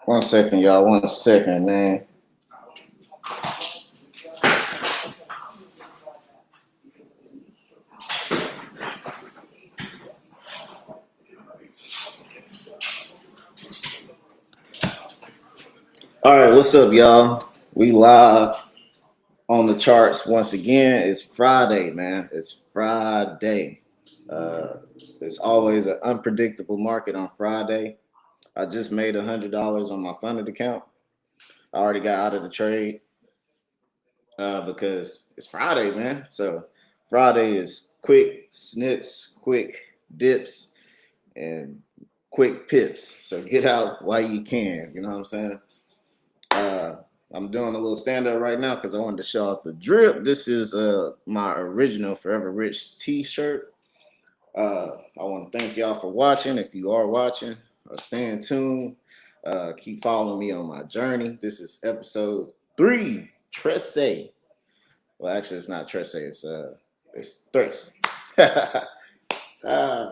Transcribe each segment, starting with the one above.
One second, y'all. 1 second, man. All right, what's up, y'all? We live on the charts once again. It's Friday, man. It's Friday. Uh, it's always an unpredictable market on Friday. I just made $100 on my funded account. I already got out of the trade because it's Friday, man. So Friday is quick snips, quick dips, and quick pips. So get out while you can. You know what I'm saying? Uh, I'm doing a little stand up right now because I wanted to show off the drip. This is my original Forever Rich t-shirt. I want to thank y'all for watching. If you are watching, stay tuned. Keep following me on my journey. This is episode 3, Tresse. Well, actually, it's not Tresse. It's Threats. uh,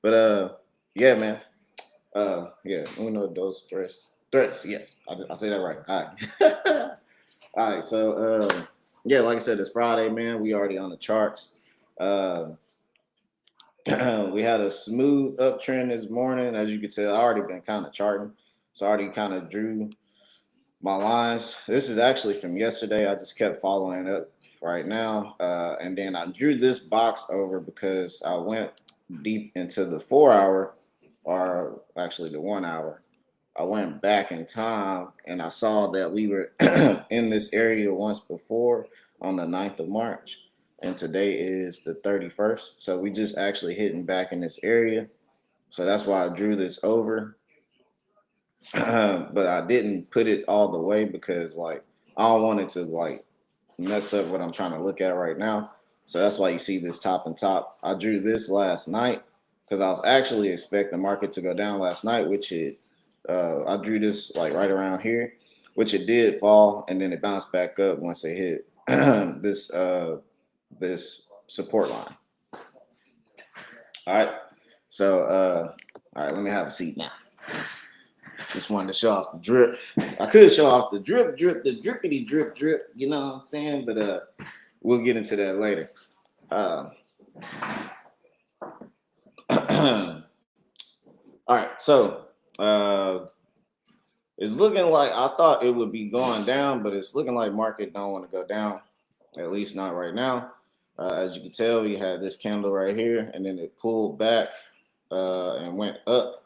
but yeah, man. Yeah, uno, dos, tres. Threats, yes. I say that right. All right. All right, so yeah, like I said, it's Friday, man. We already on the charts. Uh, we had a smooth uptrend this morning. As you can tell, I already been kind of charting. So I already kind of drew my lines. This is actually from yesterday. I just kept following up right now. And then I drew this box over because I went deep into the 4 hour, or actually the 1 hour. I went back in time and I saw that we were in this area once before on the 9th of March. And today is the 31st. So we just actually hitting back in this area. So that's why I drew this over. But I didn't put it all the way because like I don't want it to like mess up what I'm trying to look at right now. So that's why you see this top and top. I drew this last night because I was actually expecting the market to go down last night, which it I drew this like right around here, which it did fall, and then it bounced back up once it hit this support line. All right. So all right, let me have a seat now. Just wanted to show off the drip. I could show off the drip, the drippity drip, drip. You know what I'm saying? But we'll get into that later. All right, so it's looking like I thought it would be going down, but it's looking like market don't want to go down, at least not right now. As you can tell, we had this candle right here, and then it pulled back and went up.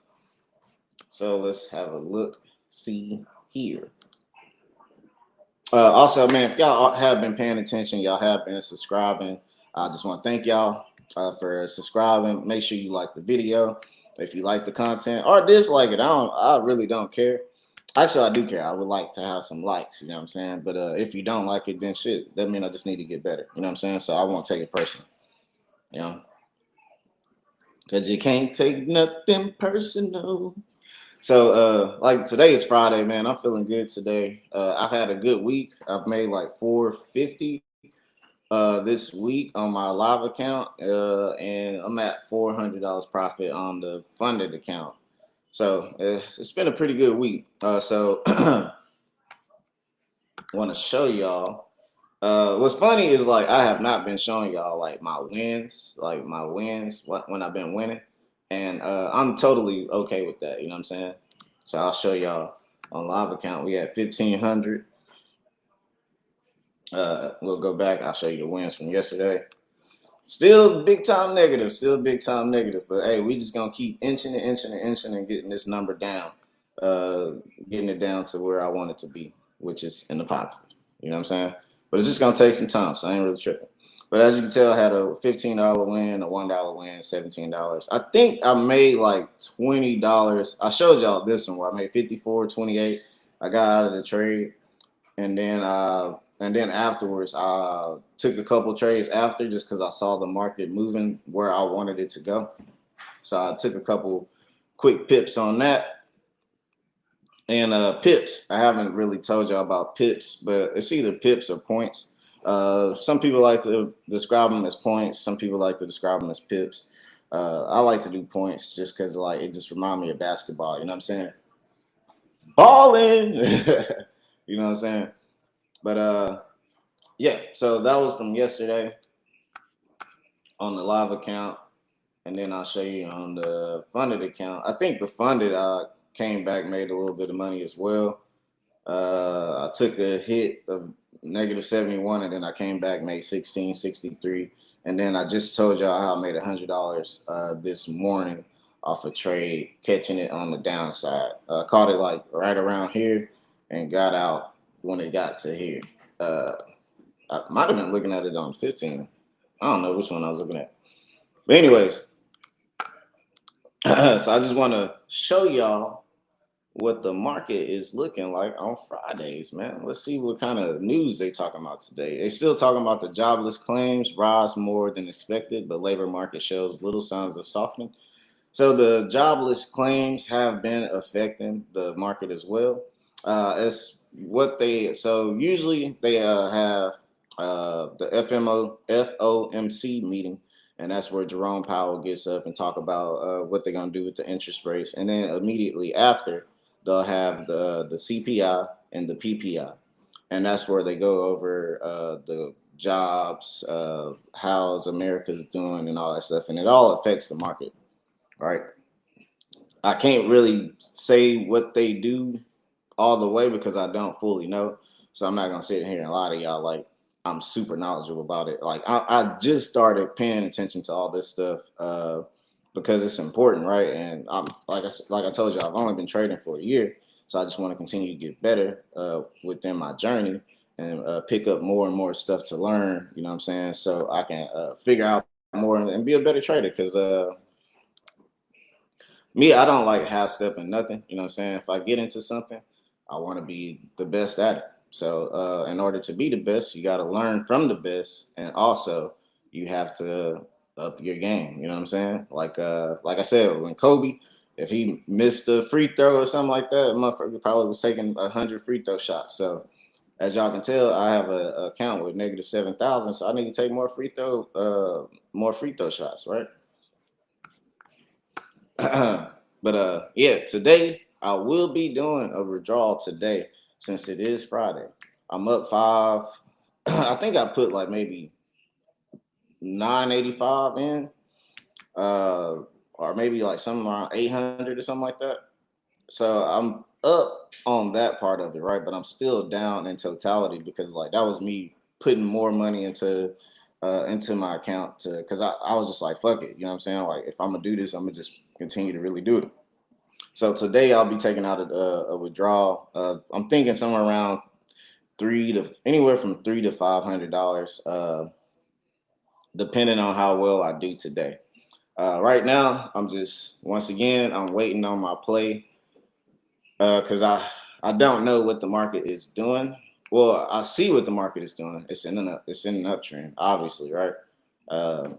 So let's have a look, see here. Also, man, if y'all have been paying attention, y'all have been subscribing, I just want to thank y'all for subscribing. Make sure you like the video if you like the content or dislike it. I really don't care. Actually, I do care. I would like to have some likes, you know what I'm saying? But if you don't like it, then shit, that means I just need to get better. You know what I'm saying? So I won't take it personal, you know? Because you can't take nothing personal. So like today is Friday, man. I'm feeling good today. I've had a good week. I've made like 450 this week on my live account, and I'm at $400 profit on the funded account. So it's been a pretty good week. So want to show y'all. What's funny is like I have not been showing y'all like my wins, when I've been winning, and I'm totally okay with that. You know what I'm saying? So I'll show y'all on live account. We had 1,500. We'll go back. I'll show you the wins from yesterday. Still big time negative. Still big time negative. But hey, we just gonna keep inching and inching and inching and getting this number down. Getting it down to where I want it to be, which is in the positive. You know what I'm saying? But it's just gonna take some time, so I ain't really tripping. But as you can tell, I had a $15 win, a $1 win, $17. I think I made like $20. I showed y'all this one where I made 54.28. I got out of the trade, and then afterwards I took a couple trades after just because I saw the market moving where I wanted it to go. So I took a couple quick pips on that. And pips, I haven't really told y'all about pips, but it's either pips or points. Some people like to describe them as points. Some people like to describe them as pips. I like to do points just because like it just reminds me of basketball. You know what I'm saying? Balling. You know what I'm saying? But yeah. So that was from yesterday on the live account, and then I'll show you on the funded account. I think the funded came back, made a little bit of money as well. I took a hit of -71, and then I came back, made 1663, and then I just told y'all how I made $100 this morning off a trade, catching it on the downside. Caught it like right around here, and got out when it got to here. I might have been looking at it on 15. I don't know which one I was looking at, but anyways, so I just want to show y'all what the market is looking like on Fridays, man. Let's see what kind of news they talking about today. They still talking about the jobless claims rise more than expected, but labor market shows little signs of softening. So the jobless claims have been affecting the market as well. It's what they so usually they have the FOMC meeting, and that's where Jerome Powell gets up and talk about what they're gonna do with the interest rates, and then immediately after they'll have the CPI and the PPI, and that's where they go over the jobs, how's America's doing, and all that stuff, and it all affects the market, right? I can't really say what they do all the way because I don't fully know. So I'm not gonna sit here and lie to y'all like I'm super knowledgeable about it. Like I just started paying attention to all this stuff because it's important, right? And I'm like I told you, I've only been trading for a year, so I just want to continue to get better within my journey and pick up more and more stuff to learn. You know what I'm saying? So I can figure out more and be a better trader because me, I don't like half stepping nothing. You know what I'm saying? If I get into something, I want to be the best at it. So, in order to be the best, you got to learn from the best, and also you have to up your game. You know what I'm saying? Like I said, when Kobe, if he missed a free throw or something like that, motherfucker probably was taking 100 free throw shots. So, as y'all can tell, I have a account with -7,000, so I need to take more free throw shots, right? But yeah, today I will be doing a withdrawal today since it is Friday. I'm up five. I think I put like maybe 985 in, uh, or maybe like something around 800 or something like that. So I'm up on that part of it, right? But I'm still down in totality because like that was me putting more money into my account to because I was just like fuck it, you know what I'm saying? Like if I'm gonna do this, I'm gonna just continue to really do it. So today I'll be taking out a withdrawal. I'm thinking somewhere around anywhere from $300 to $500, depending on how well I do today. Right now, I'm just once again I'm waiting on my play because I don't know what the market is doing. Well, I see what the market is doing. It's in an uptrend, obviously, right? Uh,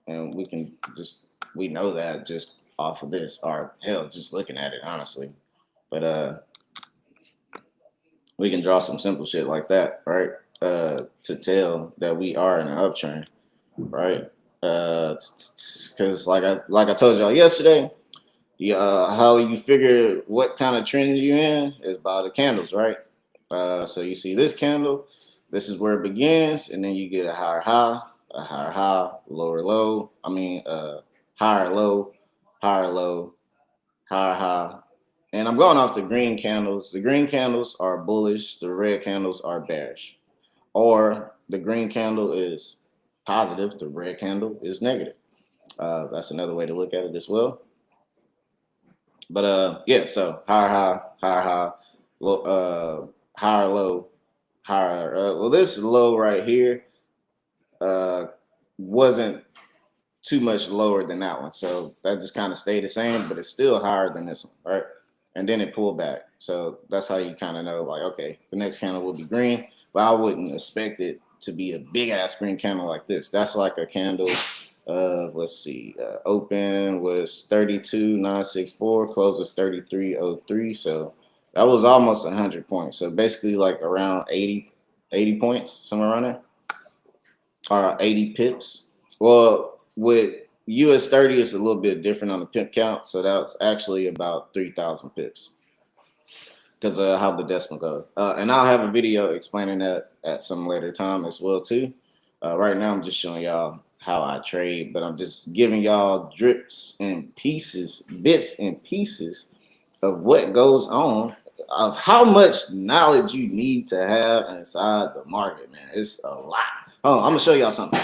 and we know that just off of this, or hell, just looking at it, honestly. But we can draw some simple shit like that, right? To tell that we are in an uptrend, right? Because like I told y'all yesterday, how you figure what kind of trend you in is by the candles, right? So you see this candle, this is where it begins, and then you get a higher high, lower low. Higher low, higher low, higher high. And I'm going off the green candles. The green candles are bullish, the red candles are bearish. Or the green candle is positive, the red candle is negative. That's another way to look at it as well. But yeah, so higher high, higher low, higher. Well, this low right here uh, wasn't too much lower than that one, so that just kind of stayed the same, but it's still higher than this one, right? And then it pulled back, so that's how you kind of know, like, okay, the next candle will be green, but I wouldn't expect it to be a big ass green candle like this. That's like a candle of, let's see, open was 32,964, close was 3303, so that was almost 100 points. So basically like around 80 points, somewhere around there, or 80 pips. Well, with US 30, it's a little bit different on the pip count, so that's actually about 3,000 pips because of how the decimal goes. And I'll have a video explaining that at some later time as well too. Right now, I'm just showing y'all how I trade, but I'm just giving y'all drips and pieces, bits and pieces of what goes on, of how much knowledge you need to have inside the market, man. It's a lot. Oh, I'm gonna show y'all something.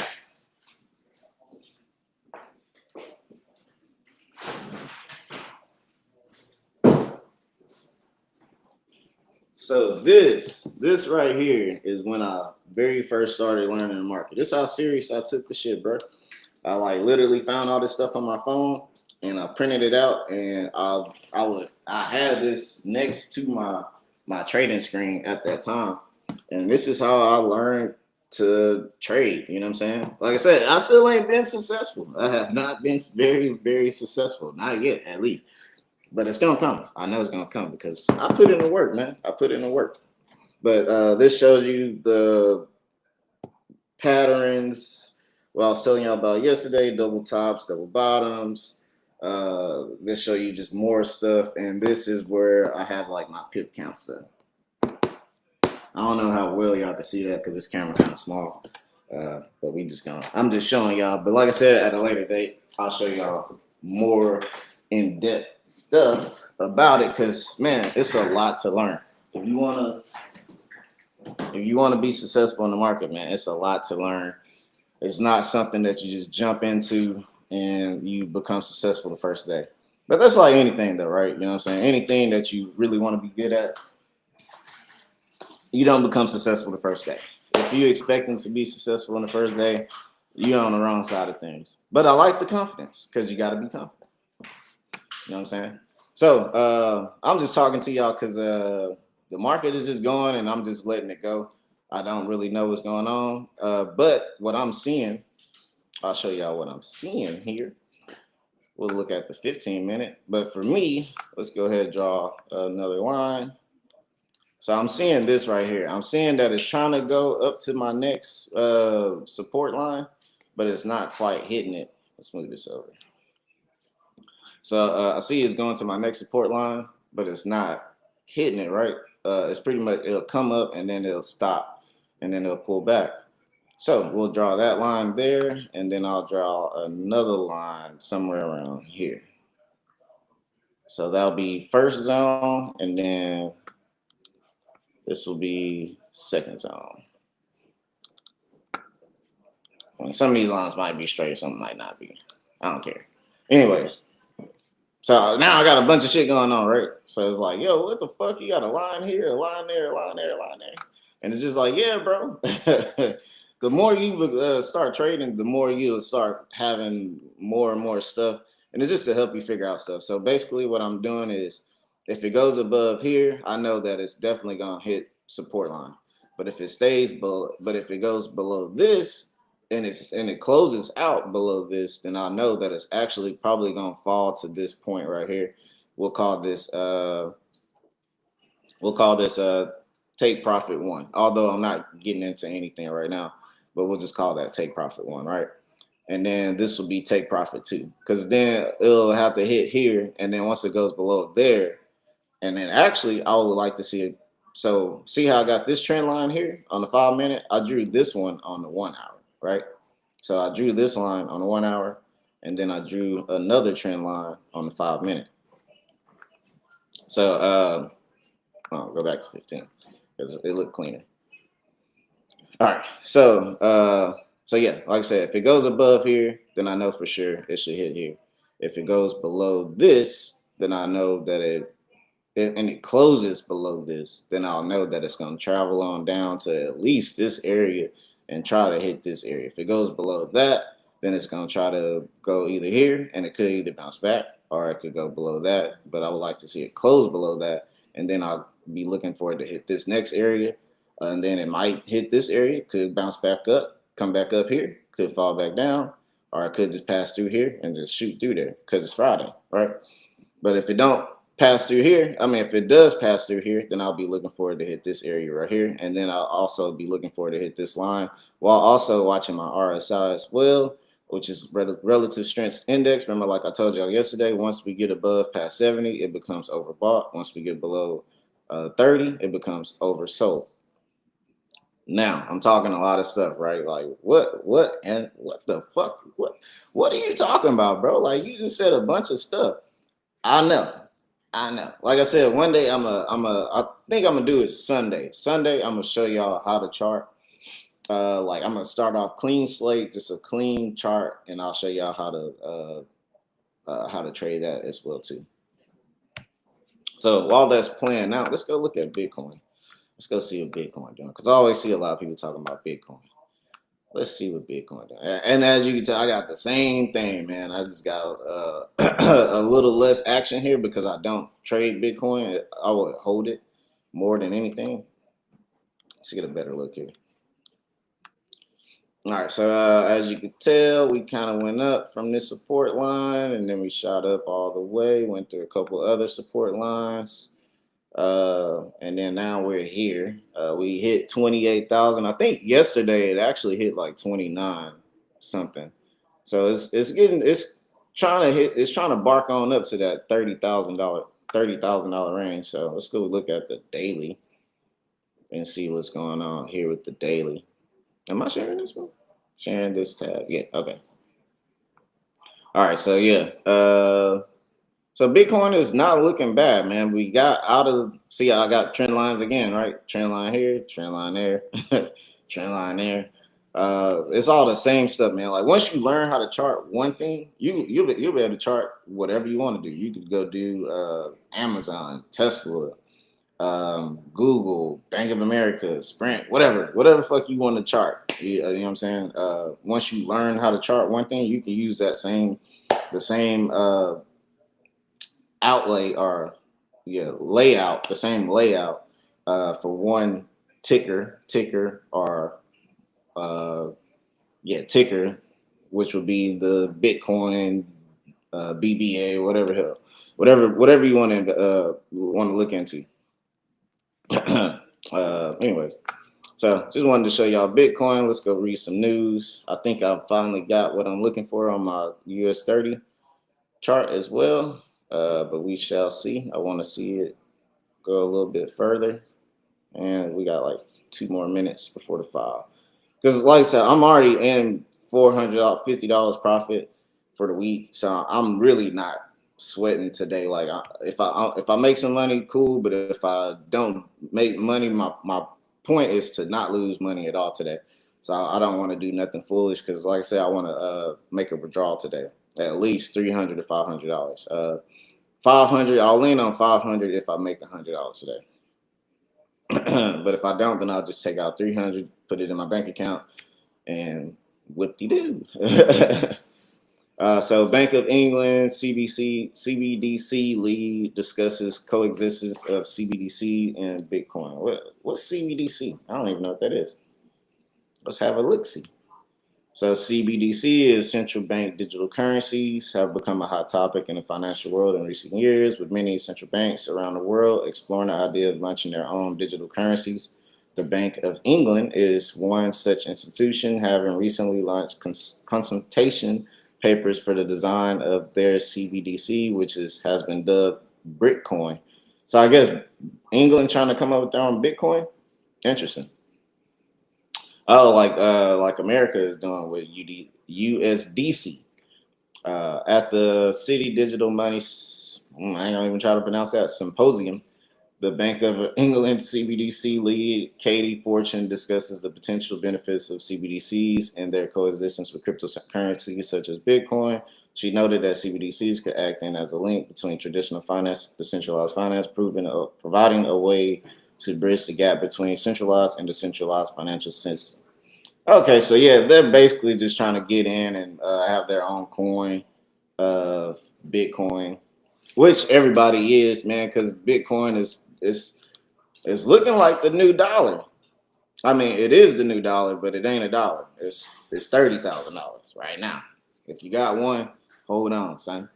So this right here is when I very first started learning the market. This is how serious I took the shit, bro. I like literally found all this stuff on my phone and I printed it out, and I had this next to my trading screen at that time. And this is how I learned to trade. You know what I'm saying? Like I said, I still ain't been successful. I have not been very, very successful. Not yet, at least. But it's gonna come. I know it's gonna come because I put in the work, man. I put in the work. But this shows you the patterns. Well, I was telling y'all about yesterday: double tops, double bottoms. This show you just more stuff, and this is where I have like my pip count stuff. I don't know how well y'all can see that because this camera kind of small. But I'm just showing y'all. But like I said, at a later date, I'll show y'all more in-depth stuff about it because, man, it's a lot to learn. If you wanna be successful in the market, man, it's a lot to learn. It's not something that you just jump into and you become successful the first day. But that's like anything though, right? You know what I'm saying? Anything that you really want to be good at, you don't become successful the first day. If you're expecting to be successful in the first day, you're on the wrong side of things. But I like the confidence because you got to be confident. You know what I'm saying? So I'm just talking to y'all because the market is just going and I'm just letting it go. I don't really know what's going on. But what I'm seeing, I'll show y'all what I'm seeing here. We'll look at the 15-minute. But for me, let's go ahead and draw another line. So I'm seeing this right here. I'm seeing that it's trying to go up to my next support line, but it's not quite hitting it. Let's move this over. So I see it's going to my next support line, but it's not hitting it, right? It's pretty much, it'll come up and then it'll stop and then it'll pull back. So we'll draw that line there, and then I'll draw another line somewhere around here. So that'll be first zone, and then this will be second zone. And some of these lines might be straight, some might not be. I don't care. Anyways, so now I got a bunch of shit going on, right? So it's like, yo, what the fuck? You got a line here, a line there, a line there, a line there. And it's just like, yeah, bro. The more you start trading, the more you'll start having more and more stuff. And it's just to help you figure out stuff. So basically what I'm doing is, if it goes above here, I know that it's definitely going to hit support line. But if it stays below, but if it goes below this and it closes out below this, then I know that it's actually probably going to fall to this point right here. We'll call this take profit one. Although I'm not getting into anything right now, but we'll just call that take profit one, right? And then this will be take profit two, because then it'll have to hit here, and then once it goes below there, and then actually I would like to see it So see how I got this trend line here on the 5 minute? I drew this one on the 1 hour, right? So I drew this line on the 1 hour, and then I drew another trend line on the 5 minute. So I'll go back to 15 because it looked cleaner. All right. So yeah, like I said, if it goes above here, then I know for sure it should hit here. If it goes below this, then I know that and it closes below this, then I'll know that it's going to travel on down to at least this area and try to hit this area. If it goes below that, then it's going to try to go either here, and it could either bounce back, or it could go below that. But I would like to see it close below that, and then I'll be looking for it to hit this next area, and then it might hit this area, could bounce back up, come back up here, could fall back down, or it could just pass through here and just shoot through there because it's Friday, right? But if it don't pass through here, I mean, if it does pass through here, then I'll be looking for it to hit this area right here. And then I'll also be looking for it to hit this line while also watching my RSI as well, which is relative strength index. Remember, like I told y'all yesterday, once we get above past 70, it becomes overbought. Once we get below 30, it becomes oversold. Now, I'm talking a lot of stuff, right? Like what the fuck? What are you talking about, bro? Like you just said a bunch of stuff. I know. I know. Like I said, one day I think I'm gonna do it Sunday. Sunday, I'm gonna show y'all how to chart. Like I'm gonna start off clean slate, just a clean chart, and I'll show y'all how to trade that as well too. So while that's playing out, let's go look at Bitcoin. Let's go see what Bitcoin doing, because I always see a lot of people talking about Bitcoin. Let's see what Bitcoin doing. And as you can tell, I got the same thing, man. I just got a little less action here because I don't trade Bitcoin. I would hold it more than anything. Let's get a better look here. All right, so as you can tell, we kind of went up from this support line, and then we shot up all the way, went through a couple other support lines. And then now we're here. We hit 28,000. I think yesterday it actually hit like 29 something. So it's trying to bark on up to that $30,000 range. So let's go look at the daily and see what's going on here with the daily. Am I sharing this one? Sharing this tab? Yeah. Okay. All right. So yeah. So Bitcoin is not looking bad, man. We got out of, see, I got trend lines again, right? Trend line here, trend line there, trend line there. It's all the same stuff, man. Like once you learn how to chart one thing, you'll be able to chart whatever you want to do. You could go do Amazon, Tesla, Google, Bank of America, Sprint, whatever fuck you want to chart. You know what I'm saying? Once you learn how to chart one thing, you can use the same outlay or layout, the same layout for one ticker or ticker, which would be the Bitcoin BBA, whatever you want to look into. Anyways, so just wanted to show y'all Bitcoin. Let's go read some news. I think I finally got what I'm looking for on my US 30 chart as well. But we shall see. I want to see it go a little bit further, and we got like 2 more minutes before the 5. Because like I said, I'm already in $450 profit for the week, so I'm really not sweating today. Like if I make some money, cool. But if I don't make money, my point is to not lose money at all today. So I don't want to do nothing foolish, because like I said, I want to make a withdrawal today, at least $300 to $500. 500, I'll lean on 500 if I make $100 today. But if I don't, then I'll just take out 300, put it in my bank account, and whip-de-doo. So Bank of England, CBDC lead discusses coexistence of CBDC and Bitcoin. What's CBDC? I don't even know what that is. Let's have a look-see. So CBDC is central bank digital currencies have become a hot topic in the financial world in recent years, with many central banks around the world exploring the idea of launching their own digital currencies. The Bank of England is one such institution, having recently launched consultation papers for the design of their CBDC, which has been dubbed Bitcoin. So I guess England trying to come up with their own Bitcoin. Interesting. Oh, like America is doing with USDC. At the City Digital Money, I ain't gonna even try to pronounce that, symposium, the Bank of England CBDC lead Katie Fortune discusses the potential benefits of CBDCs and their coexistence with cryptocurrencies such as Bitcoin. She noted that CBDCs could act in as a link between traditional finance, decentralized finance, providing a way to bridge the gap between centralized and decentralized financial systems. Okay, so yeah, they're basically just trying to get in and have their own coin of Bitcoin, which everybody is, man, because Bitcoin is looking like the new dollar. I mean, it is the new dollar, but it ain't a dollar. It's $30,000 right now. If you got one, hold on, son.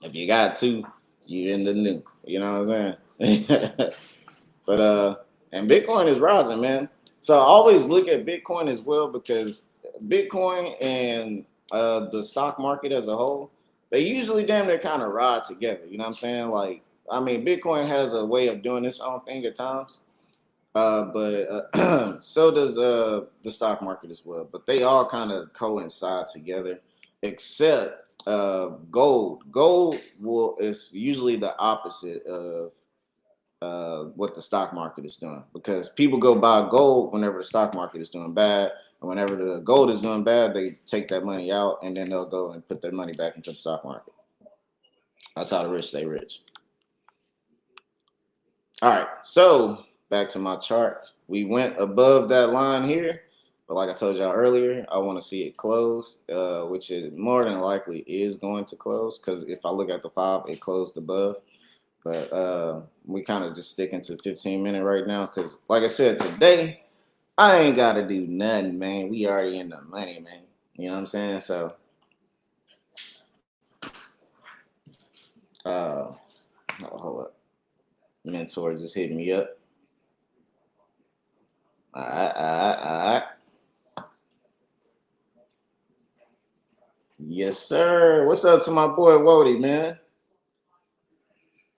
If you got two, you in the new. You know what I'm saying? But and Bitcoin is rising, man. So I always look at Bitcoin as well because Bitcoin and the stock market as a whole, they usually damn near kind of ride together. You know what I'm saying? Like, I mean, Bitcoin has a way of doing its own thing at times, but so does the stock market as well. But they all kind of coincide together, except gold. Gold will is usually the opposite of what the stock market is doing because people go buy gold whenever the stock market is doing bad, and whenever the gold is doing bad, they take that money out and then they'll go and put their money back into the stock market. That's how the rich stay rich. All right, so back to my chart. We went above that line here, but like I told y'all earlier, I want to see it close, which is more than likely is going to close because if I look at the 5, it closed above. But we kind of just sticking to 15-minute right now because, like I said, today I ain't got to do nothing, man. We already in the money, man. You know what I'm saying? So, uh, hold up. Mentor just hit me up. All right, all right, all right. Yes, sir. What's up to my boy Wody, man?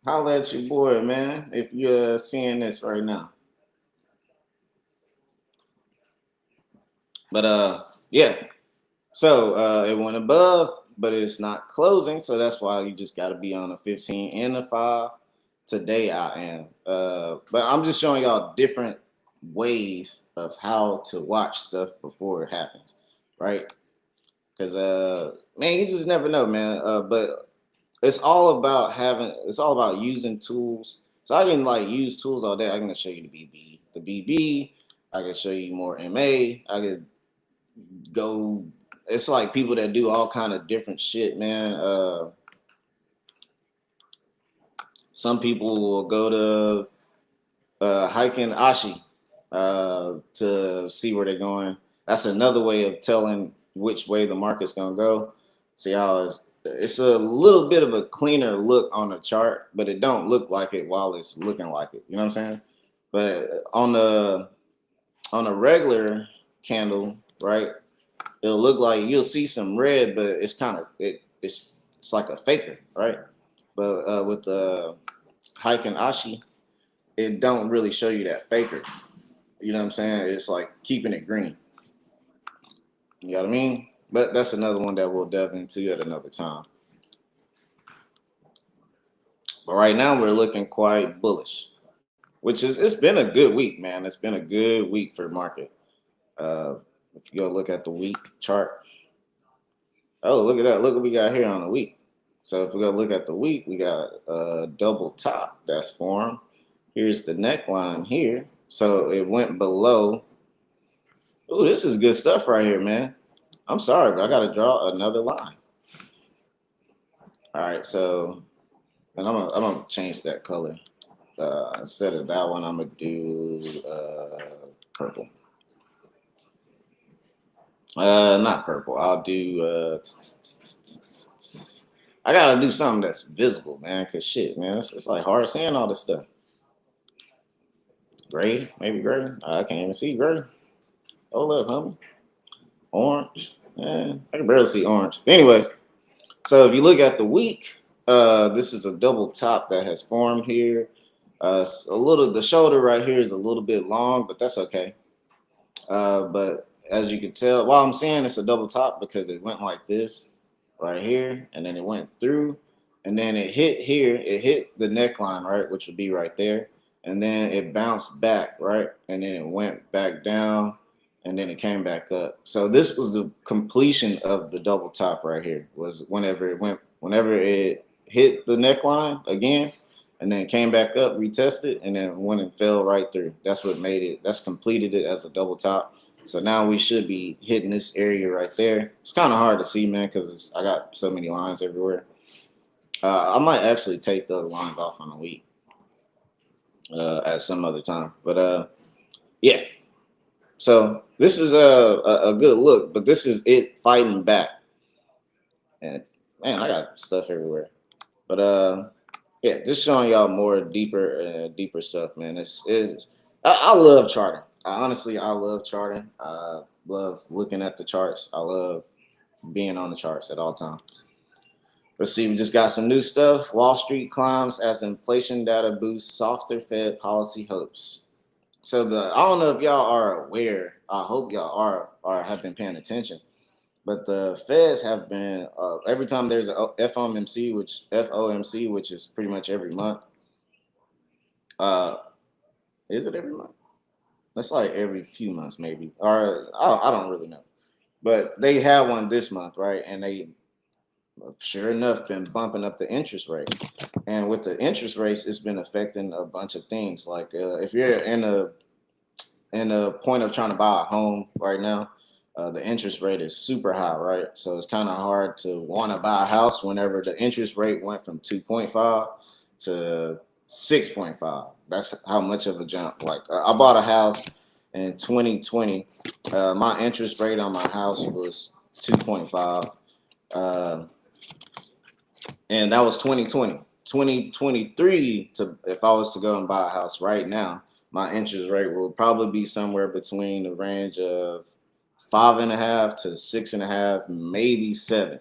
Holla at your boy, man, if you're seeing this right now. But yeah. So it went above, but it's not closing. So that's why you just got to be on a 15 and a 5. Today I am. But I'm just showing y'all different ways of how to watch stuff before it happens, right? Because man, you just never know, man. But it's all about using tools. So I can like use tools all day. I can show you the BB. I can show you more MA. I could go. It's like people that do all kind of different shit, man. Some people will go to hiking Ashi to see where they're going. That's another way of telling which way the market's gonna go. See how it's a little bit of a cleaner look on the chart, but it don't look like it while it's looking like it. You know what I'm saying? But on a regular candle, right? It'll look like you'll see some red, but it's kind of it's like a faker, right? But with the hike and Ashi, it don't really show you that faker. You know what I'm saying? It's like keeping it green. You know what I mean? But that's another one that we'll delve into at another time. But right now we're looking quite bullish, which is it's been a good week, man. It's been a good week for the market. If you go look at the week chart, oh look at that! Look what we got here on the week. So if we go look at the week, we got a double top that's formed. Here's the neckline here. So it went below. Oh, this is good stuff right here, man. I'm sorry, but I got to draw another line. All right, so and I'm gonna change that color. Instead of that one, I'm gonna do purple. Not purple. I'll do. I gotta do something that's visible, man. Cause shit, man, it's like hard seeing all this stuff. Gray, maybe gray. I can't even see gray. Hold up, homie. Orange. Yeah, I can barely see orange. Anyways, so if you look at the week, This is a double top that has formed here. The shoulder right here is a little bit long, but that's okay. But as you can tell, well, I'm saying it's a double top because it went like this right here, and then it went through, and then it hit here. It hit the neckline, right, which would be right there, and then it bounced back, right, and then it went back down, and then it came back up. So this was the completion of the double top right here. Was whenever it hit the neckline again, and then came back up, retested, and then went and fell right through. That's what made it. That's completed it as a double top. So now we should be hitting this area right there. It's kind of hard to see, man, because I got so many lines everywhere. I might actually take the lines off on the week at some other time. But yeah. So this is a good look, but this is it fighting back. And man, I got stuff everywhere. But yeah, just showing y'all more deeper stuff, man. I love charting. I love charting. I love looking at the charts. I love being on the charts at all times. Let's see, we just got some new stuff. Wall Street climbs as inflation data boosts softer Fed policy hopes. So I don't know if y'all are aware. I hope y'all are or have been paying attention. But the Feds have been every time there's a FOMC, which is pretty much every month. Uh, is it every month? That's like every few months, maybe, or I don't really know. But they had one this month, right? And they, sure enough, been bumping up the interest rate. And with the interest rates, it's been affecting a bunch of things. Like if you're in a point of trying to buy a home right now, the interest rate is super high, right? So it's kind of hard to want to buy a house whenever the interest rate went from 2.5 to 6.5. That's how much of a jump. Like I bought a house in 2020. My interest rate on my house was 2.5. Uh, and that was 2020. 2023, if I was to go and buy a house right now, my interest rate will probably be somewhere between the range of 5.5 to 6.5, maybe 7.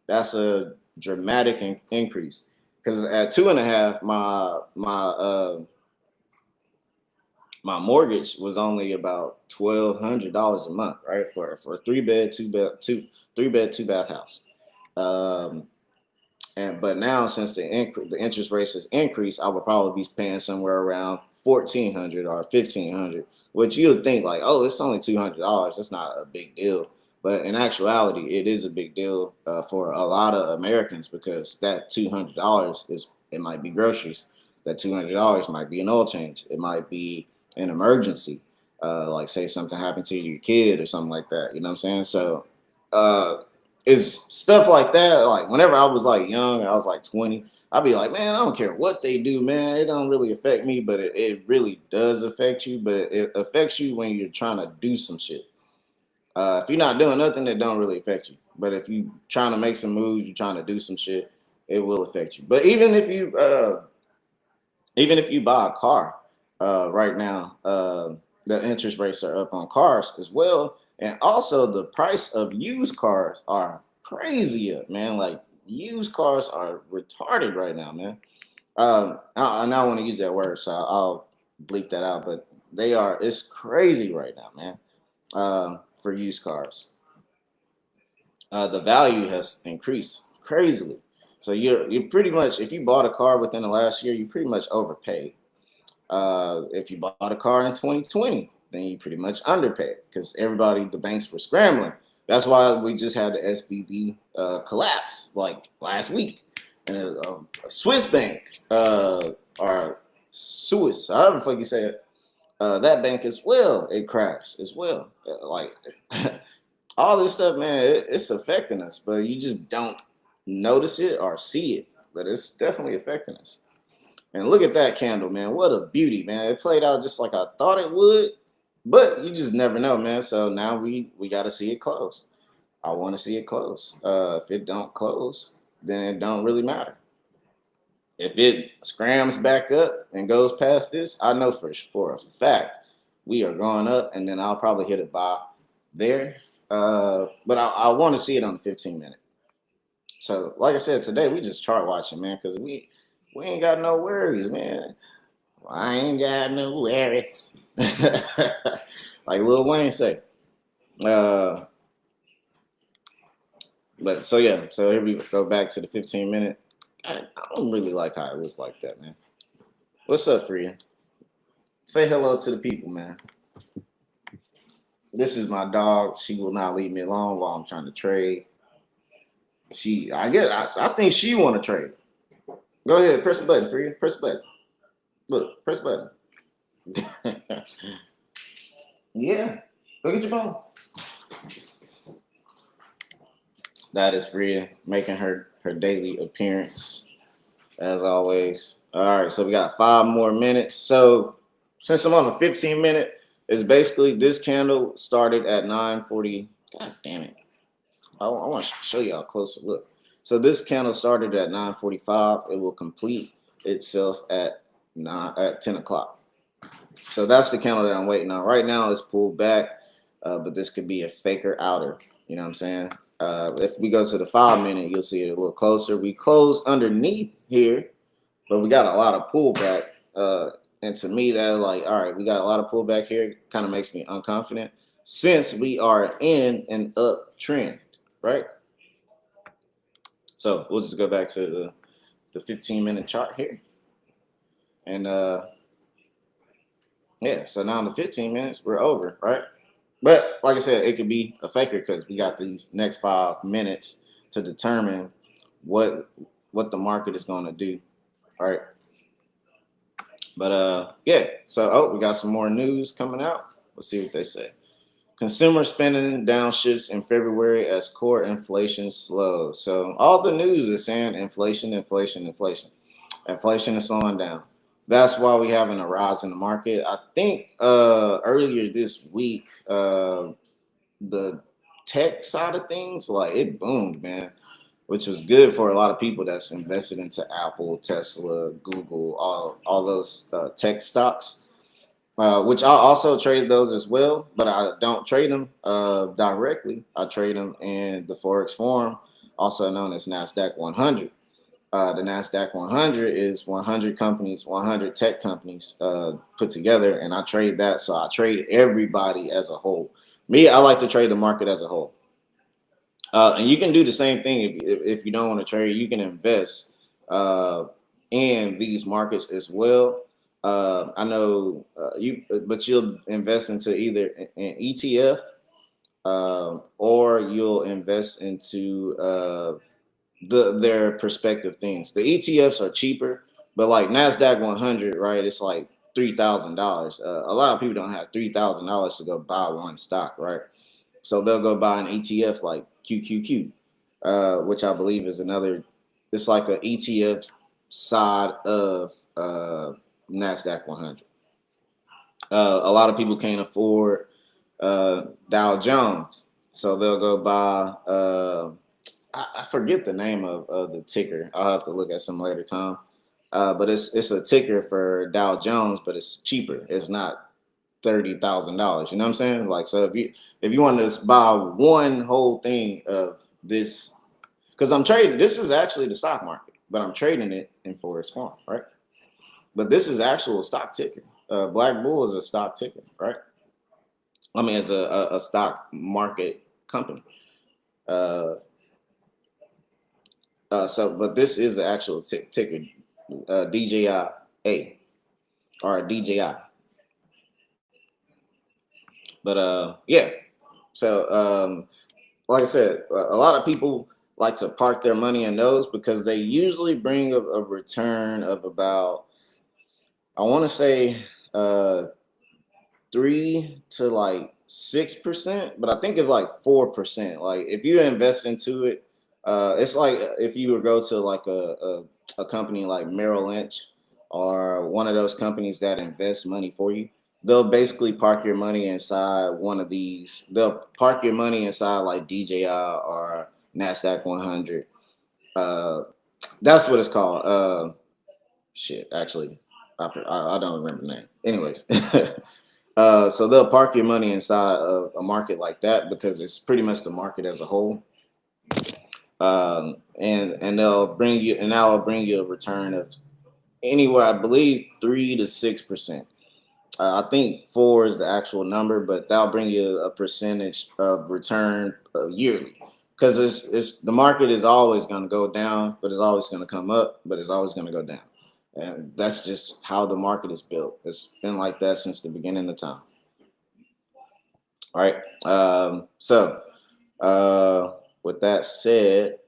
That's a dramatic increase. Because at 2.5, my mortgage was only about $1,200 a month, right, for a 3 bed 2 bath house. Um, but now since the interest rates has increased, I would probably be paying somewhere around 1,400 or 1,500, which you would think like, oh, it's only $200. That's not a big deal. But in actuality, it is a big deal for a lot of Americans because that $200 it might be groceries. That $200 might be an oil change. It might be an emergency, like say something happened to your kid or something like that. You know what I'm saying? So uh, it's stuff like that. Like whenever I was like young, I was like 20. I'd be like, man, I don't care what they do, man. It don't really affect me, but it really does affect you. But it affects you when you're trying to do some shit. If you're not doing nothing, it don't really affect you. But if you trying to make some moves, you're trying to do some shit, it will affect you. But even if you buy a car right now, the interest rates are up on cars as well, and also the price of used cars are crazy up, man. Like used cars are retarded right now, man. I now want to use that word, so I'll bleep that out. But they are. It's crazy right now, man. For used cars, the value has increased crazily. So you're pretty much if you bought a car within the last year, you pretty much overpaid. If you bought a car in 2020, then you pretty much underpaid because the banks were scrambling. That's why we just had the SVB collapse like last week. And a Swiss bank or Swiss, however the fuck you say it, that bank as well, it crashed as well. Like all this stuff, man, it's affecting us, but you just don't notice it or see it. But it's definitely affecting us. And look at that candle, man. What a beauty, man. It played out just like I thought it would, but you just never know, man. So now we got to see it close. I want to see it close. If it don't close, then it don't really matter. If it scrams back up and goes past this, I know for a fact we are going up, and then I'll probably hit a buy there. But I want to see it on the 15 minute. So, like I said, today we just chart watching, man, because we ain't got no worries, man. I ain't got no worries. Like Lil Wayne say. Uh, but so yeah, so here we go back to the 15-minute. I don't really like how it looks like that, man. What's up, Freya? Say hello to the people, man. This is my dog. She will not leave me alone while I'm trying to trade. I guess, I think she want to trade. Go ahead, press the button, Freya. Press the button. Look, press the button. Yeah, go get your phone. That is Freya making her daily appearance as always. All right, so we got 5 more minutes. So since I'm on the 15-minute, it's basically this candle started at 9:40. God damn it! I want to show y'all a closer look. So this candle started at 9:45. It will complete itself at 10 o'clock. So that's the candle that I'm waiting on. Right now it's pulled back, but this could be a faker outer. You know what I'm saying? If we go to the 5-minute, you'll see it a little closer. We closed underneath here, but we got a lot of pullback. And to me, that like, all right, we got a lot of pullback here. Kind of makes me unconfident since we are in an uptrend, right? So we'll just go back to the 15-minute chart here. And yeah, so now in the 15 minutes, we're over, right? But like I said, it could be a faker because we got these next 5 minutes to determine what the market is going to do, right? But yeah, so we got some more news coming out. Let's see what they say. Consumer spending downshifts in February as core inflation slows. So all the news is saying inflation, inflation, inflation. Inflation is slowing down. That's why we having a rise in the market. I think earlier this week, the tech side of things, like it boomed, man, which was good for a lot of people that's invested into Apple, Tesla, Google, all those tech stocks. Which I also traded those as well, but I don't trade them directly. I trade them in the forex forum, also known as NASDAQ 100. The NASDAQ 100 is 100 companies, 100 tech companies put together, and I trade that. So I trade everybody as a whole. Me, I like to trade the market as a whole. And you can do the same thing if you don't want to trade. You can invest in these markets as well. I know but you'll invest into either an ETF or you'll invest into their perspective things. The ETFs are cheaper, but like NASDAQ 100, right? It's like $3,000. A lot of people don't have $3,000 to go buy one stock, right? So they'll go buy an ETF like QQQ, which I believe is another. It's like an ETF side of NASDAQ 100. A lot of people can't afford Dow Jones, so they'll go buy. I forget the name of the ticker. I'll have to look at some later time. But it's a ticker for Dow Jones, but it's cheaper. It's not $30,000. You know what I'm saying? Like, so if you want to buy one whole thing of this, because I'm trading. This is actually the stock market, but I'm trading it in forex form, right? But this is actual stock ticker. Black Bull is a stock ticker, right? I mean, it's a stock market company. But this is the actual ticker, DJIA or DJI. But yeah. So like I said, a lot of people like to park their money in those because they usually bring a return of about, I want to say 3 to like 6%, but I think it's like 4%. Like if you invest into it, it's like if you would go to like a company like Merrill Lynch or one of those companies that invest money for you. They'll basically park your money inside one of these. They'll park your money inside like DJI or NASDAQ 100. That's what it's called. Shit, actually, I don't remember the name. Anyways, so they'll park your money inside of a market like that because it's pretty much the market as a whole. And they'll bring you, and that will bring you a return of anywhere, I believe, 3 to 6%. I think four is the actual number, but that'll bring you a percentage of return yearly. Because it's the market is always going to go down, but it's always going to come up, but it's always going to go down, and that's just how the market is built. It's been like that since the beginning of time. All right. So with that said,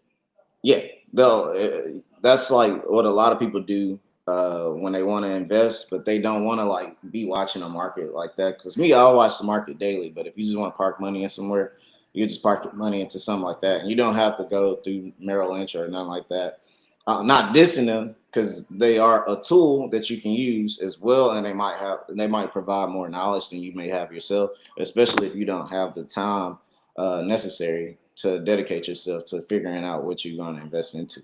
yeah, they'll. That's like what a lot of people do when they want to invest, but they don't want to like be watching a market like that. Because me, I'll watch the market daily. But if you just want to park money in somewhere, you just park your money into something like that, and you don't have to go through Merrill Lynch or nothing like that. Not dissing them because they are a tool that you can use as well, and they might provide more knowledge than you may have yourself, especially if you don't have the time necessary to dedicate yourself to figuring out what you're going to invest into.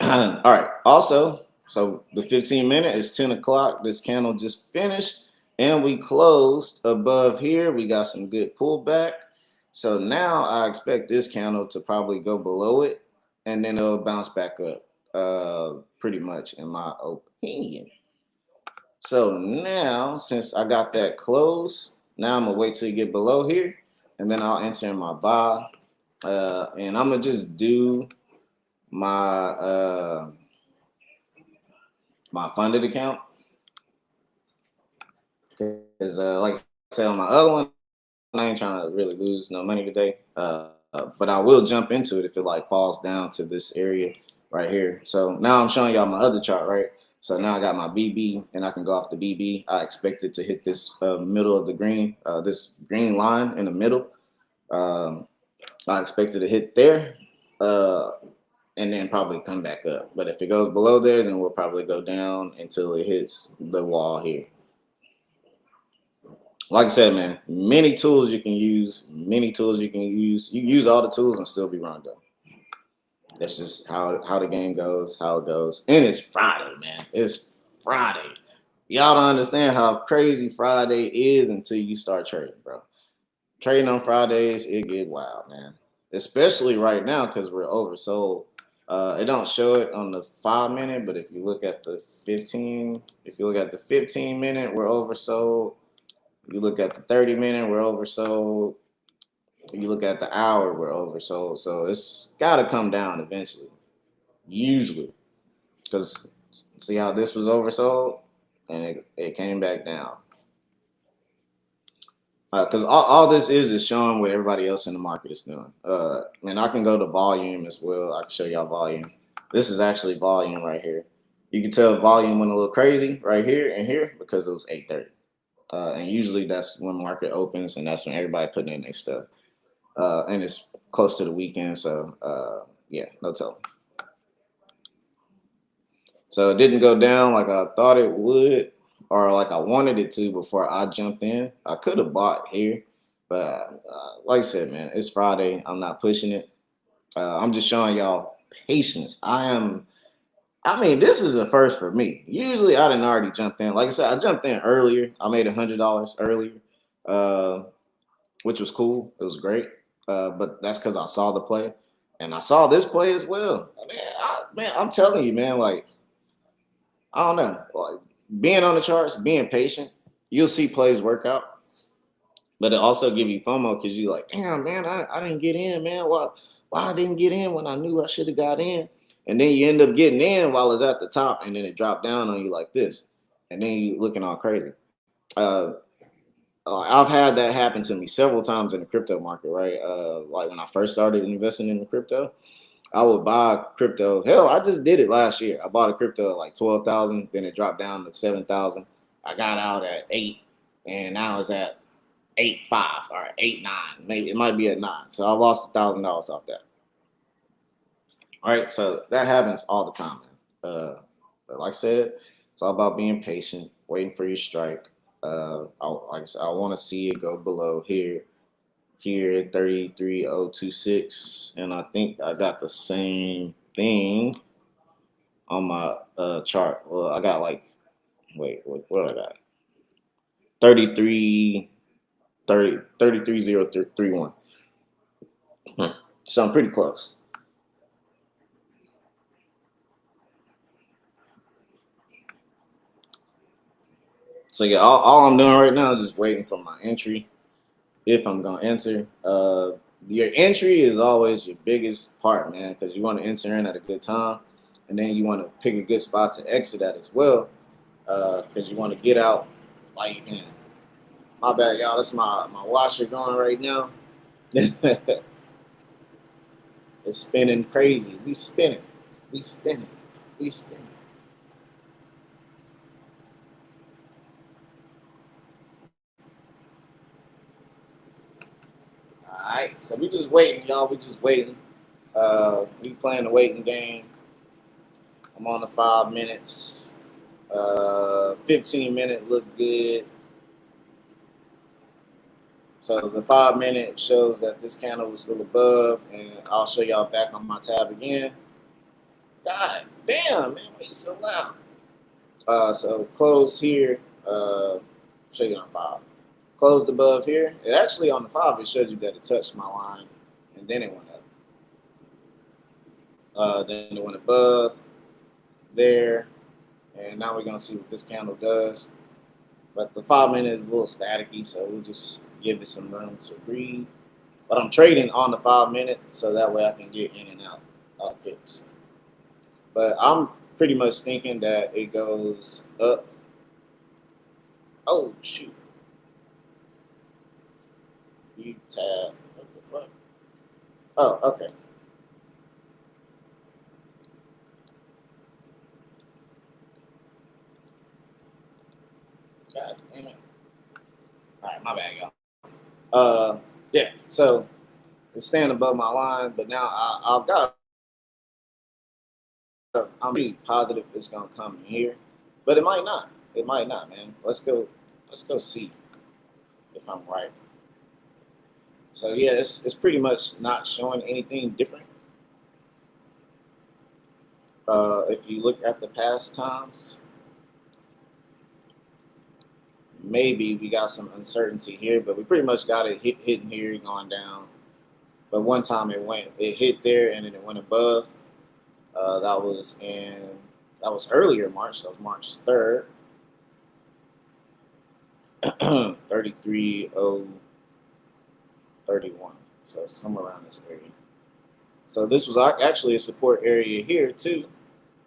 All right. Also, so the 15 minute is 10 o'clock. This candle just finished and we closed above here. We got some good pullback. So now I expect this candle to probably go below it and then it'll bounce back up, pretty much, in my opinion. So now, since I got that close, now I'm gonna wait till you get below here, and then I'll enter in my buy, and I'm gonna just do my my funded account because, like I said on my other one, I ain't trying to really lose no money today. But I will jump into it if it like falls down to this area right here. So now I'm showing y'all my other chart, right? So now I got my BB and I can go off the BB. I expect it to hit this middle of the green, this green line in the middle. Um, I expect it to hit there uh, and then probably come back up. But if it goes below there, then we'll probably go down until it hits the wall here. Like I said, man, many tools you can use, many tools you can use. You use all the tools and still be wrong though. That's just how the game goes, how it goes. And it's Friday, man. It's Friday. Y'all don't understand how crazy Friday is until you start trading, bro. Trading on Fridays, it get wild, man. Especially right now because we're oversold. It don't show it on the 5 minute, but if you look at the 15, if you look at the 15 minute, we're oversold. If you look at the 30 minute, we're oversold. If you look at the hour, we're oversold. So it's got to come down eventually, usually. Because see how this was oversold? And it came back down. Because all this is showing what everybody else in the market is doing. And I can go to volume as well. I can show y'all volume. This is actually volume right here. You can tell volume went a little crazy right here and here because it was 8:30. And usually that's when market opens and that's when everybody putting in their stuff. And it's close to the weekend, so yeah, no telling. So it didn't go down like I thought it would, or like I wanted it to before I jumped in. I could have bought here, but like I said, man, it's Friday. I'm not pushing it. I'm just showing y'all patience. I mean, this is a first for me. Usually, I didn't already jumped in. Like I said, I jumped in earlier. I made $100 earlier, uh, which was cool. It was great. But that's because I saw the play, and I saw this play as well. Man, I'm telling you, man. Like I don't know, like being on the charts, being patient, you'll see plays work out, but it also give you FOMO because you like, damn, man, I didn't get in, man. Why I didn't get in when I knew I should have got in? And then you end up getting in while it's at the top, and then it dropped down on you like this, and then you looking all crazy. Uh, I've had that happen to me several times in the crypto market, right? Like when I first started investing in the crypto, I would buy crypto. Hell, I just did it last year. I bought a crypto at like 12,000, then it dropped down to 7,000. I got out at 8, and now it's at 8.5 or 8.9. Maybe it might be at 9. So I lost $1,000 off that. All right, so that happens all the time, man. But like I said, it's all about being patient, waiting for your strike. Like I said, I want to see it go below here 33026, and I think I got the same thing on my chart. Well, I got like, wait, what I got? 33 30 33 031. So I'm pretty close. So yeah, all I'm doing right now is just waiting for my entry. If I'm gonna enter, your entry is always your biggest part, man, because you want to enter in at a good time, and then you want to pick a good spot to exit at as well, because you want to get out while you can. My bad, y'all. That's my washer going right now. It's spinning crazy. We spinning. We spinning. We spinning. All right. So we just waiting, y'all. We just waiting. We playing the waiting game. I'm on the 5 minutes. 15 minute look good. So the 5 minute shows that this candle was still above, and I'll show y'all back on my tab again. God damn, man, why you so loud? So closed here. Show you on 5. Closed above here. It actually on the 5 it showed you that it touched my line, and then it went up. Then it went above there, and now we're gonna see what this candle does. But the 5 minute is a little staticky, so we'll just give it some room to breathe. But I'm trading on the 5 minute, so that way I can get in and out of pips. But I'm pretty much thinking that it goes up. Oh shoot! You tab. What the fuck? Oh, okay. God damn it! All right, my bad, y'all. Yeah. So it's staying above my line, but now I've got. I'm pretty positive it's gonna come in here, but it might not. It might not, man. Let's go. Let's go see if I'm right. So yeah, it's pretty much not showing anything different. If you look at the past times, maybe we got some uncertainty here, but we pretty much got it hitting here, going down. But one time it hit there, and then it went above. That was in that was earlier March. That was March 3rd, 33,031. So somewhere around this area. So this was actually a support area here too,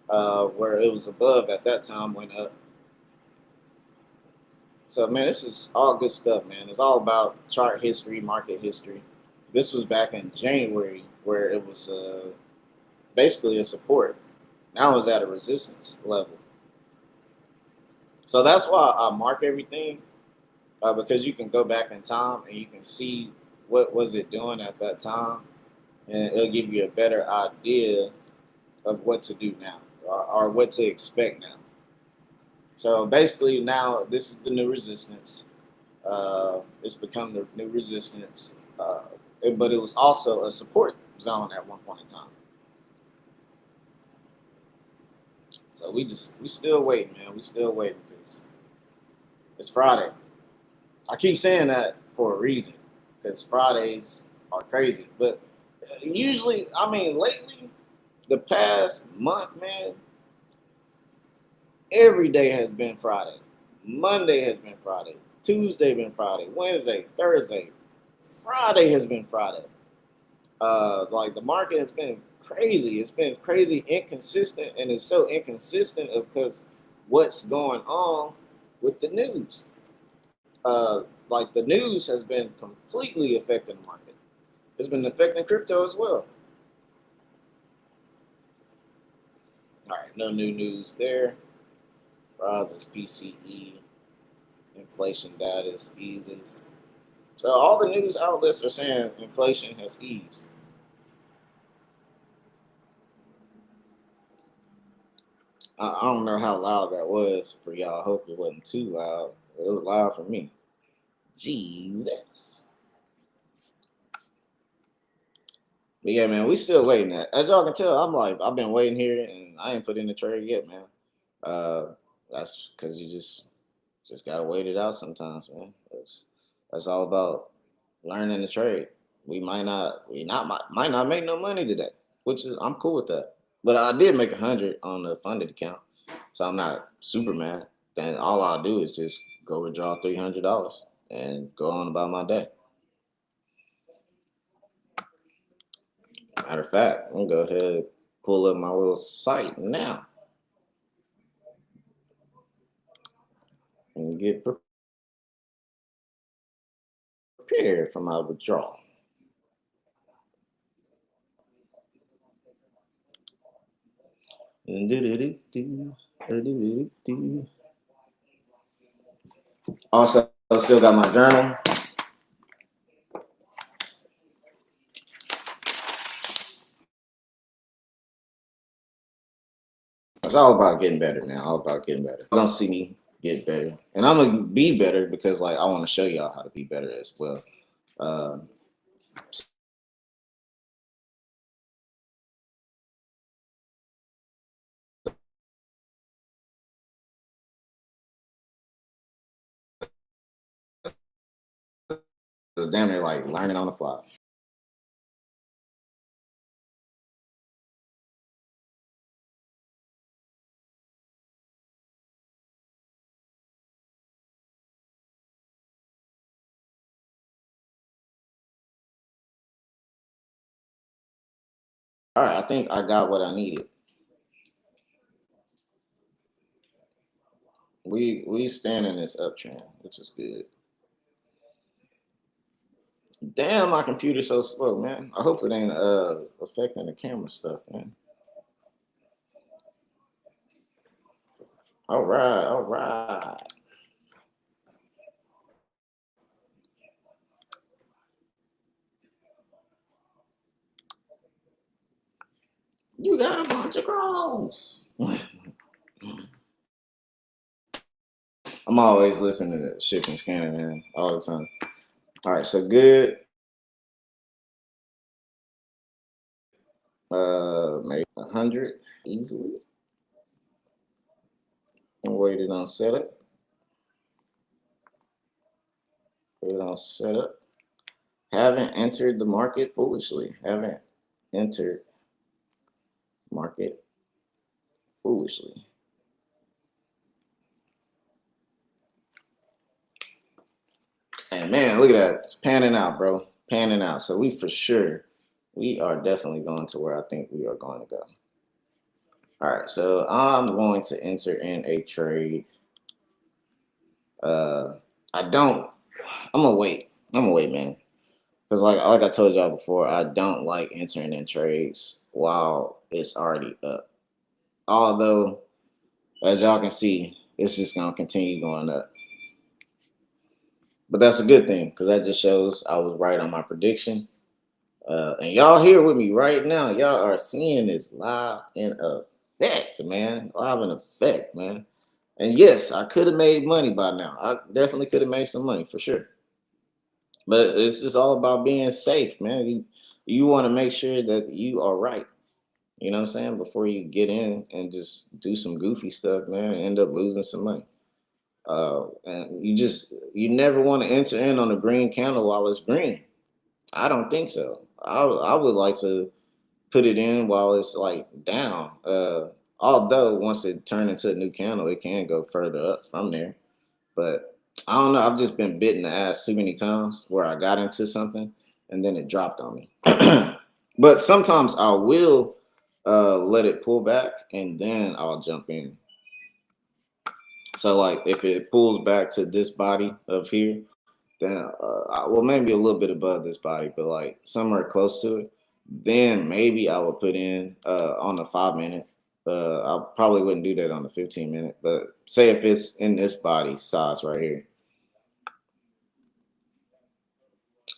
where it was above at that time, went up. So man, this is all good stuff, man. It's all about chart history, market history. This was back in January where it was basically a support. Now it's at a resistance level. So that's why I mark everything, because you can go back in time and you can see what was it doing at that time, and it'll give you a better idea of what to do now, or what to expect now. So basically, now this is the new resistance. It's become the new resistance, but it was also a support zone at one point in time. So we still waiting, man. We still waiting because it's Friday. I keep saying that for a reason, because Fridays are crazy. But usually, I mean, lately, the past month, man, every day has been Friday. Monday has been Friday. Tuesday been Friday. Wednesday, Thursday, Friday has been Friday. Like the market has been crazy. It's been crazy inconsistent, and it's so inconsistent because what's going on with the news. Like the news has been completely affecting the market. It's been affecting crypto as well. All right, no new news there. Rises PCE, inflation data eases. So all the news outlets are saying inflation has eased. I don't know how loud that was for y'all. I hope it wasn't too loud. It was loud for me. Jesus. But yeah, man, we still waiting. As y'all can tell, I've been waiting here and I ain't put in the trade yet, man. Uh, that's because you just gotta wait it out sometimes, man. That's all about learning the trade. might not make no money today, which is I'm cool with that. But I did make 100 on the funded account, so I'm not super mad. Then all I'll do is just go withdraw $300 and go on about my day. Matter of fact, I'm gonna go ahead and pull up my little site now and get prepared for my withdrawal. Also, still got my journal. It's all about getting better, man. All about getting better. You're gonna see me get better, and I'm gonna be better because, like, I want to show y'all how to be better as well. Uh, it's damn near like learning on the fly. All right, I think I got what I needed. We stand in this uptrend, which is good. Damn, my computer's so slow, man. I hope it ain't affecting the camera stuff, man. All right, all right. You got a bunch of crows. I'm always listening to shipping scanner, man, all the time. All right, so good. Maybe 100 easily. And waited on setup. Waited on setup. Haven't entered the market foolishly. Haven't entered market foolishly. And man, look at that. It's panning out, bro. Panning out. So we are definitely going to where I think we are going to go. All right, so I'm going to enter in a trade. I don't. I'm gonna wait. I'm gonna wait, man. Because like I told y'all before, I don't like entering in trades while it's already up. Although, as y'all can see, it's just gonna continue going up. But that's a good thing because that just shows I was right on my prediction. And y'all here with me right now. Y'all are seeing this live in effect, man. Live in effect, man. And yes, I could have made money by now. I definitely could have made some money for sure. But it's just all about being safe, man. You want to make sure that you are right. You know what I'm saying? Before you get in and just do some goofy stuff, man, and end up losing some money. And you never want to enter in on a green candle while it's green. I don't think so. I would like to put it in while it's like down. Although once it turned into a new candle, it can go further up from there. But I don't know. I've just been bitten the ass too many times where I got into something and then it dropped on me. But sometimes I will let it pull back and then I'll jump in. So like if it pulls back to this body of here, then well maybe a little bit above this body, but like somewhere close to it, then maybe I would put in on the 5 minute. I probably wouldn't do that on the 15 minute, but say if it's in this body size right here,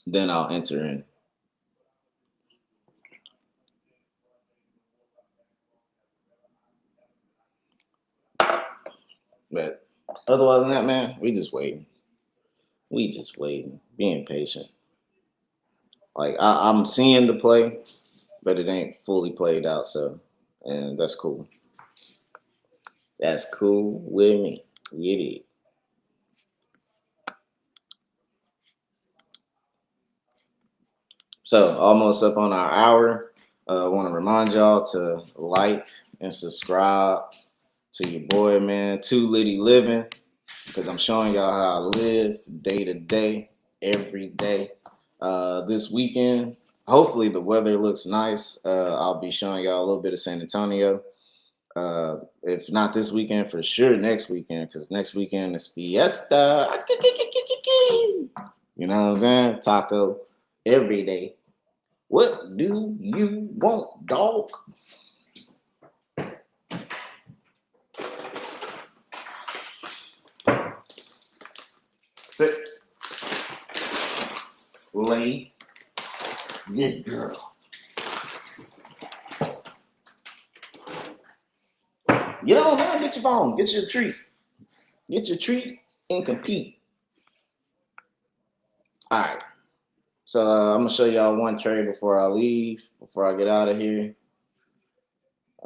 then I'll enter in. But otherwise than that, man, we just waiting. We just waiting, being patient. Like I'm seeing the play, but it ain't fully played out. So, and that's cool. That's cool with me. It is. So almost up on our hour. I want to remind y'all to like and subscribe to your boy, man. Too Litty Living, because I'm showing y'all how I live day to day, every day. This weekend, hopefully the weather looks nice. I'll be showing y'all a little bit of San Antonio. If not this weekend, for sure next weekend, because next weekend is fiesta. You know what I'm saying? Taco every day. What do you want, dog? Sit. Lay. Good girl. Get on, man. Get your phone. Get your treat. Get your treat and compete. All right. So I'm gonna show y'all one trade before I leave. Before I get out of here,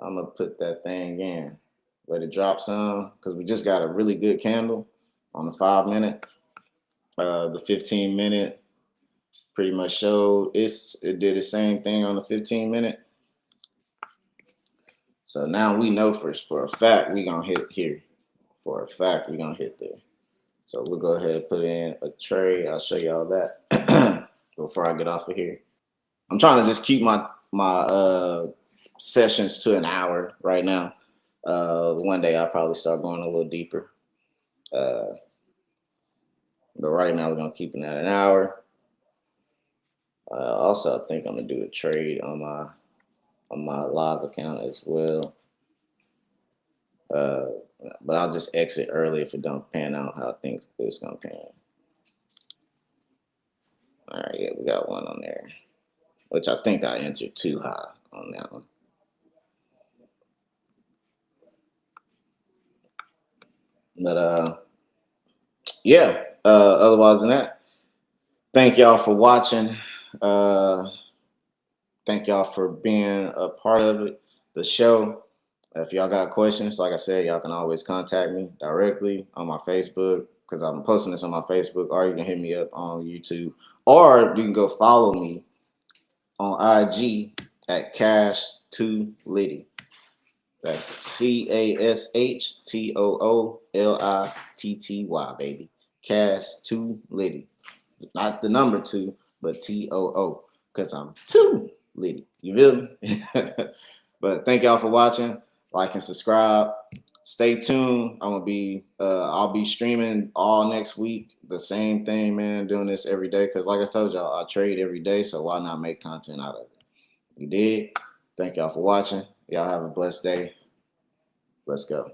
I'm gonna put that thing in. Let it drop some, because we just got a really good candle on the 5 minute. The 15 minute pretty much showed it did the same thing on the 15 minute. So now we know for a fact we gonna hit here. For a fact we gonna hit there. So we'll go ahead and put in a trade. I'll show y'all that before I get off of here. I'm trying to just keep my sessions to an hour right now. One day I'll probably start going a little deeper. But right now we're gonna keep it at an hour. Also, I think I'm gonna do a trade on my live account as well. But I'll just exit early if it don't pan out how I think it's gonna pan. All right, yeah, we got one on there, which I think I entered too high on that one. But yeah. Otherwise than that, thank y'all for watching. Thank y'all for being a part of it, the show. If y'all got questions, like I said, y'all can always contact me directly on my Facebook, because I'm posting this on my Facebook, or you can hit me up on YouTube, or you can go follow me on IG at Cash2Litty. That's CASHTOOLITTY, baby. Cash2Litty. Not the number two, but TOO, because I'm too litty. You feel me? But thank y'all for watching. Like and subscribe. Stay tuned. I'll be streaming all next week. The same thing, man. Doing this every day, because like I told y'all, I trade every day. So why not make content out of it? You did. Thank y'all for watching. Y'all have a blessed day. Let's go.